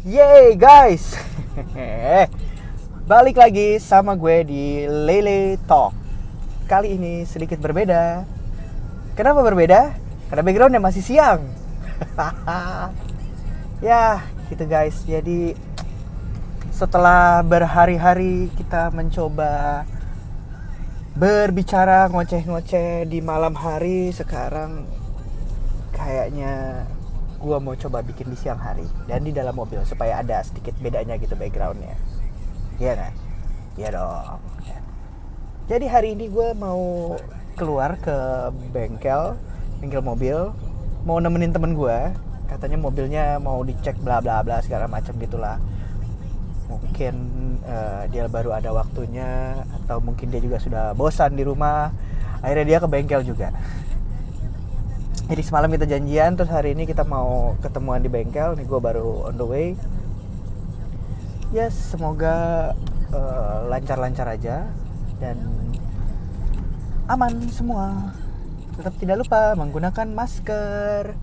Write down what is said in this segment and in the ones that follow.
Yeay guys, balik lagi sama gue di Lele Talk. Kali ini sedikit berbeda. Kenapa berbeda? Karena backgroundnya masih siang. Ya gitu guys, jadi setelah berhari-hari kita mencoba berbicara ngoceh-ngoceh di malam hari, sekarang kayaknya gue mau coba bikin di siang hari dan di dalam mobil supaya ada sedikit bedanya gitu backgroundnya. Iya kan? Iya dong. Jadi hari ini gue mau keluar ke bengkel mobil, mau nemenin temen gue. Katanya mobilnya mau dicek bla bla bla segala macam gitulah. Mungkin dia baru ada waktunya, atau mungkin dia juga sudah bosan di rumah. Akhirnya dia ke bengkel juga. Jadi semalam kita janjian, terus hari ini kita mau ketemuan di bengkel. Nih gue baru on the way. Yes, semoga lancar-lancar aja dan aman semua. Tetap tidak lupa menggunakan masker.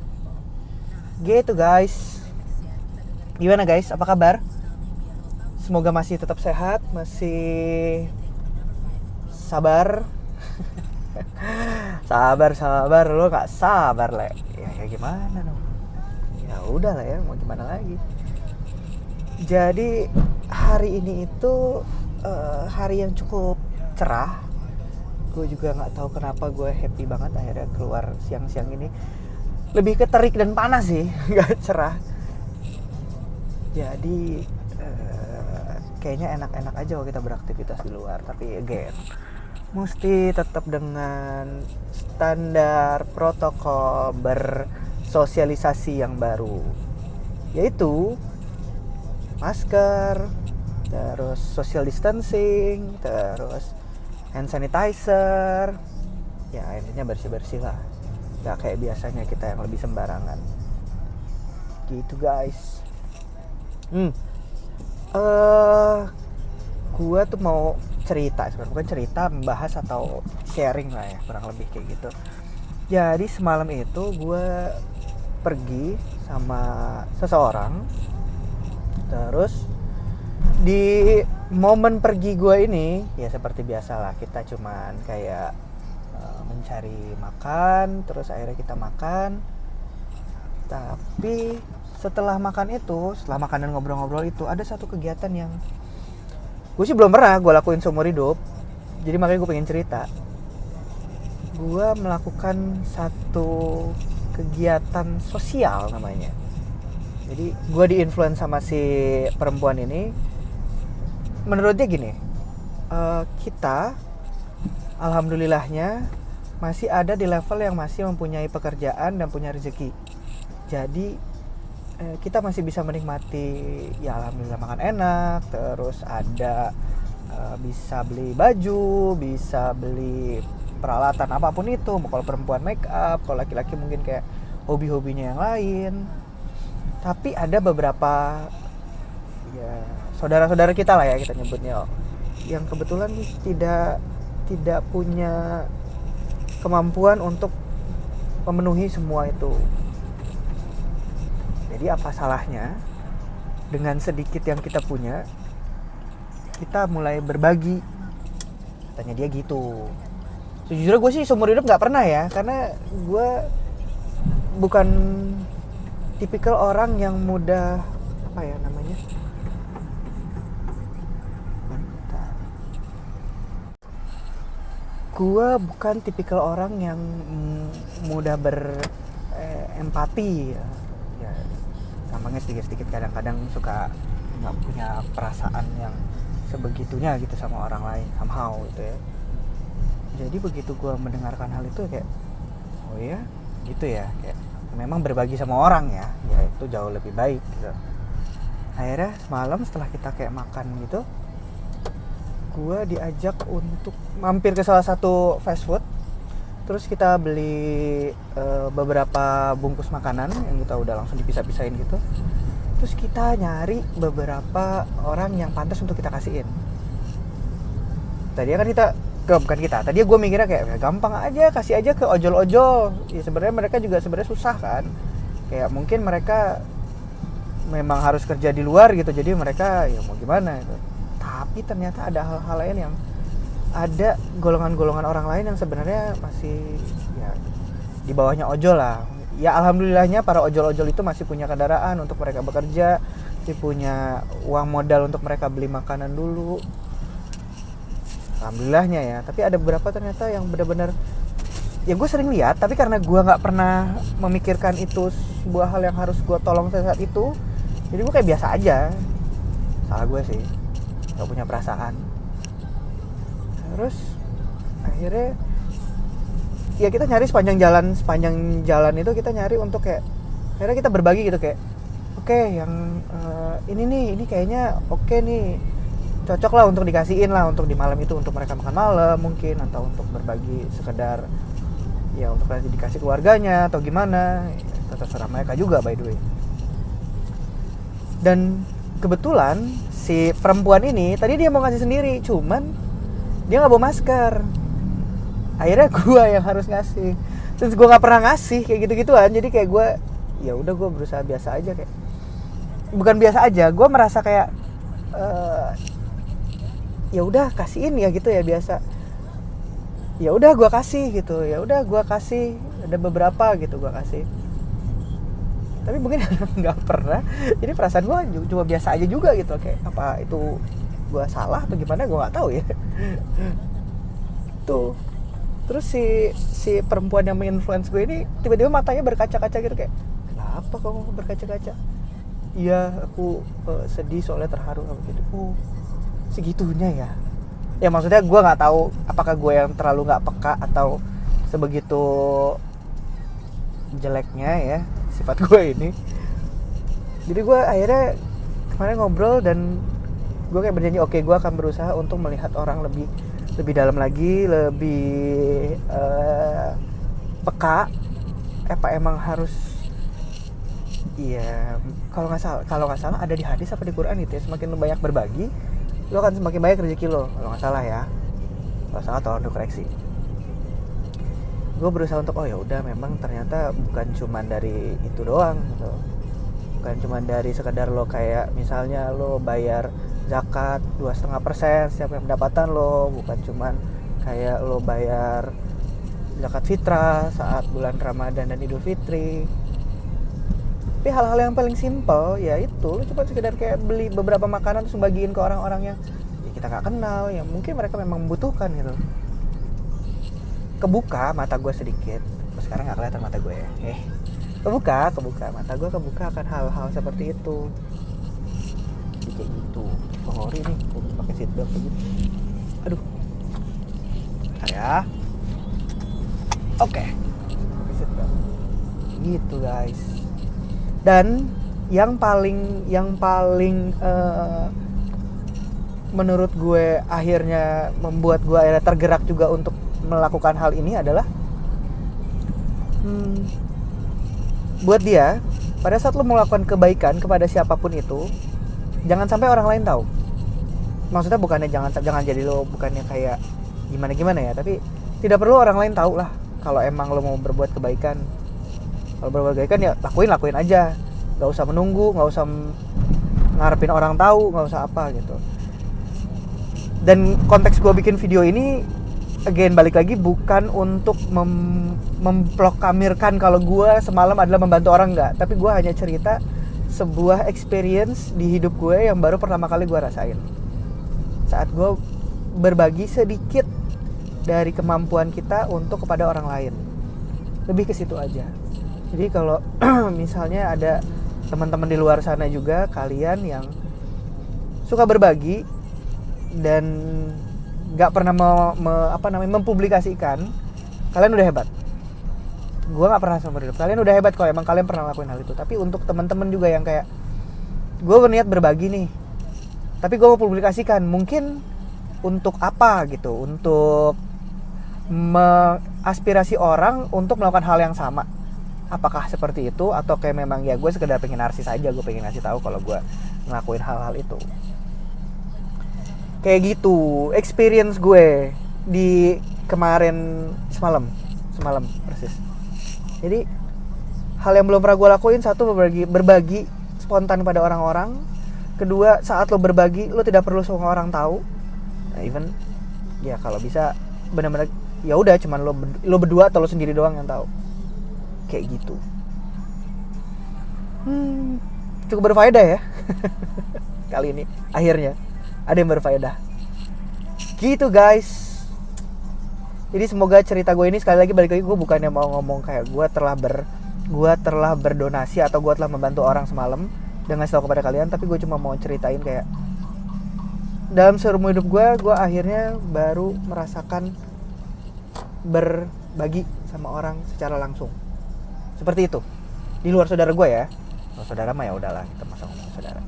Gitu guys. Gimana guys? Apa kabar? Semoga masih tetap sehat, masih sabar. sabar lo nggak sabar le, ya gimana dong, ya udah lah ya, mau gimana lagi. Jadi hari ini itu hari yang cukup cerah. Gue juga nggak tahu kenapa gue happy banget akhirnya keluar siang-siang ini. Lebih ke terik dan panas sih, nggak cerah. Jadi kayaknya enak-enak aja kalau kita beraktivitas di luar. Tapi again, mesti tetap dengan standar protokol bersosialisasi yang baru, yaitu masker, terus social distancing, terus hand sanitizer. Ya intinya bersih-bersih lah, gak kayak biasanya kita yang lebih sembarangan gitu guys. Gua tuh mau cerita, sebenarnya bukan cerita, membahas atau sharing lah ya, kurang lebih kayak gitu. Jadi semalam itu gue pergi sama seseorang, terus di momen pergi gue ini ya seperti biasa lah, kita cuman kayak mencari makan, terus akhirnya kita makan. Tapi setelah makan dan ngobrol-ngobrol itu, ada satu kegiatan yang gue sih belum pernah gue lakuin seumur hidup. Jadi makanya gue pengen cerita. Gue melakukan satu kegiatan sosial namanya. Jadi gue di-influence sama si perempuan ini. Menurut dia gini, kita alhamdulillahnya masih ada di level yang masih mempunyai pekerjaan dan punya rezeki. Jadi kita masih bisa menikmati, ya alhamdulillah, makan enak, terus ada bisa beli baju, bisa beli peralatan apapun itu. Kalau perempuan make up, kalau laki-laki mungkin kayak hobi-hobinya yang lain. Tapi ada beberapa ya saudara-saudara kita lah ya, kita nyebutnya, yang kebetulan tidak punya kemampuan untuk memenuhi semua itu. Jadi apa salahnya dengan sedikit yang kita punya, kita mulai berbagi, katanya dia gitu. Sejujurnya gue sih seumur hidup gak pernah ya, karena gue bukan tipikal orang yang mudah, apa ya namanya, gue bukan tipikal orang yang mudah berempati ya. Gampangnya sedikit-sedikit kadang-kadang suka nggak punya perasaan yang sebegitunya gitu sama orang lain somehow gitu ya. Jadi begitu gue mendengarkan hal itu kayak, oh ya gitu ya, kayak memang berbagi sama orang ya itu jauh lebih baik gitu. Akhirnya semalam setelah kita kayak makan gitu, gue diajak untuk mampir ke salah satu fast food. Terus kita beli beberapa bungkus makanan yang kita udah langsung dipisah-pisahin gitu. Terus kita nyari beberapa orang yang pantas untuk kita kasihin. Tadi kan tadi gue mikirnya kayak gampang aja, kasih aja ke ojol-ojol. Ya sebenarnya mereka juga sebenarnya susah kan. Kayak mungkin mereka memang harus kerja di luar gitu, jadi mereka ya mau gimana gitu. Tapi ternyata ada hal-hal lain yang ada golongan-golongan orang lain yang sebenarnya masih ya di bawahnya ojol lah. Ya alhamdulillahnya para ojol-ojol itu masih punya kendaraan untuk mereka bekerja, masih punya uang modal untuk mereka beli makanan dulu. Alhamdulillahnya ya. Tapi ada beberapa ternyata yang benar-benar ya gue sering lihat, tapi karena gue nggak pernah memikirkan itu sebuah hal yang harus gue tolong saat itu, jadi gue kayak biasa aja. Salah gue sih, nggak punya perasaan. Terus akhirnya ya kita nyari sepanjang jalan itu kita nyari untuk kayak akhirnya kita berbagi gitu kayak oke, yang ini kayaknya oke nih, cocok lah untuk dikasihin lah untuk di malam itu, untuk mereka makan malam mungkin, atau untuk berbagi sekedar ya untuk nanti dikasih keluarganya atau gimana, ya, terserah mereka juga by the way. Dan kebetulan si perempuan ini tadi dia mau ngasih sendiri, cuman dia nggak bawa masker. Akhirnya gue yang harus ngasih. Terus gue nggak pernah ngasih kayak gitu-gituan, jadi kayak gue ya udah gue berusaha biasa aja, kayak bukan biasa aja, gue merasa kayak ya udah kasihin ya gitu ya biasa. Ya udah gue kasih gitu, ya udah gue kasih, ada beberapa gitu gue kasih. Tapi mungkin nggak pernah, jadi perasaan gue cuma biasa aja juga gitu, kayak apa itu gue salah atau gimana gue nggak tahu ya. Tuh terus si perempuan yang menginfluence gue ini tiba-tiba matanya berkaca-kaca gitu, kayak kenapa kamu berkaca-kaca? Iya aku sedih soalnya terharu gitu. Oh segitunya ya. Ya maksudnya gue nggak tahu apakah gue yang terlalu nggak peka atau sebegitu jeleknya ya sifat gue ini. Jadi gue akhirnya kemarin ngobrol dan gue kayak berjanji oke, gue akan berusaha untuk melihat orang lebih dalam lagi, lebih peka. Apa emang harus iya, kalau nggak salah ada di hadis apa di Quran itu ya, semakin lu banyak berbagi lo akan semakin banyak rezeki lo, kalau nggak salah ya. Kalau salah tolong dikoreksi. Gue berusaha untuk oh ya udah, memang ternyata bukan cuma dari itu doang gitu. Bukan cuma dari sekedar lo kayak misalnya lo bayar zakat 2,5% setiap pendapatan lo, bukan cuma kayak lo bayar zakat fitrah saat bulan Ramadan dan Idul Fitri. Tapi hal-hal yang paling simpel ya itu, lu cuma sekedar kayak beli beberapa makanan terus bagiin ke orang-orang yang ya kita nggak kenal, yang mungkin mereka memang membutuhkan gitu. Kebuka mata gue sedikit. Terus sekarang nggak kelihatan mata gue ya. Kebuka mata gue akan hal-hal seperti itu. Jadi kayak gitu. Sorry nih, gue pakai seatbelt kayak gitu. Aduh. Ya. Oke. Pakai seatbelt. Gitu guys. Dan yang paling menurut gue akhirnya membuat gue akhirnya tergerak juga untuk melakukan hal ini adalah buat dia, pada saat lo melakukan kebaikan kepada siapapun itu, jangan sampai orang lain tahu. Maksudnya bukannya jangan jadi lo bukannya kayak gimana ya, tapi tidak perlu orang lain tahu lah kalau emang lo mau berbuat kebaikan. Kalau berbuat kebaikan ya lakuin aja, nggak usah menunggu, nggak usah ngarepin orang tahu, nggak usah apa gitu. Dan konteks gue bikin video ini again balik lagi bukan untuk memproklamirkan kalau gue semalam adalah membantu orang, nggak, tapi gue hanya cerita sebuah experience di hidup gue yang baru pertama kali gue rasain saat gue berbagi sedikit dari kemampuan kita untuk kepada orang lain. Lebih ke situ aja. Jadi kalau misalnya ada teman-teman di luar sana juga kalian yang suka berbagi dan nggak pernah mempublikasikan, kalian udah hebat. Gue nggak pernah seumur hidup, kalian udah hebat kalau emang kalian pernah lakuin hal itu. Tapi untuk teman-teman juga yang kayak gue berniat berbagi nih, tapi gue mau publikasikan, mungkin untuk apa gitu, untuk mengaspirasi orang untuk melakukan hal yang sama. Apakah seperti itu atau kayak memang ya gue sekedar pengen narsis aja, gue pengen ngasih tahu kalau gue ngelakuin hal-hal itu. Kayak gitu experience gue di kemarin semalam persis. Jadi hal yang belum pernah gue lakuin, satu berbagi spontan pada orang-orang. Kedua, saat lo berbagi lo tidak perlu semua orang tahu. Nah, even ya kalau bisa benar-benar ya udah cuman lo berdua atau lo sendiri doang yang tahu. Kayak gitu. Cukup berfaedah ya. Kali ini akhirnya ada yang berfaedah. Gitu guys. Jadi semoga cerita gue ini, sekali lagi balik lagi, gue bukannya mau ngomong kayak gue telah berdonasi atau gue telah membantu orang semalam dengan ngasih tahu kepada kalian, tapi gue cuma mau ceritain kayak dalam seumur hidup gue akhirnya baru merasakan berbagi sama orang secara langsung seperti itu. Di luar saudara gue ya. Kalau saudara mah ya udahlah, kita masa ngomong saudara.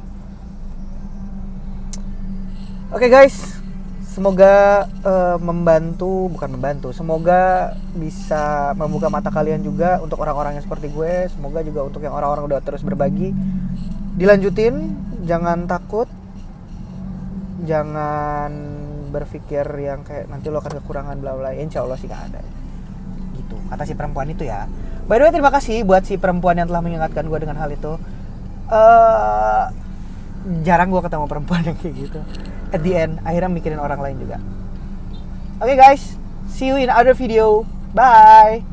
Oke guys, semoga semoga bisa membuka mata kalian juga untuk orang-orang yang seperti gue. Semoga juga untuk yang orang-orang udah terus berbagi, dilanjutin, jangan takut, jangan berpikir yang kayak nanti lo akan kekurangan bla bla. Insya Allah sih gak ada. Gitu kata si perempuan itu ya. By the way, terima kasih buat si perempuan yang telah mengingatkan gue dengan hal itu. Jarang gue ketemu perempuan yang kayak gitu. At the end, akhirnya mikirin orang lain juga. Oke guys, see you in other video. Bye.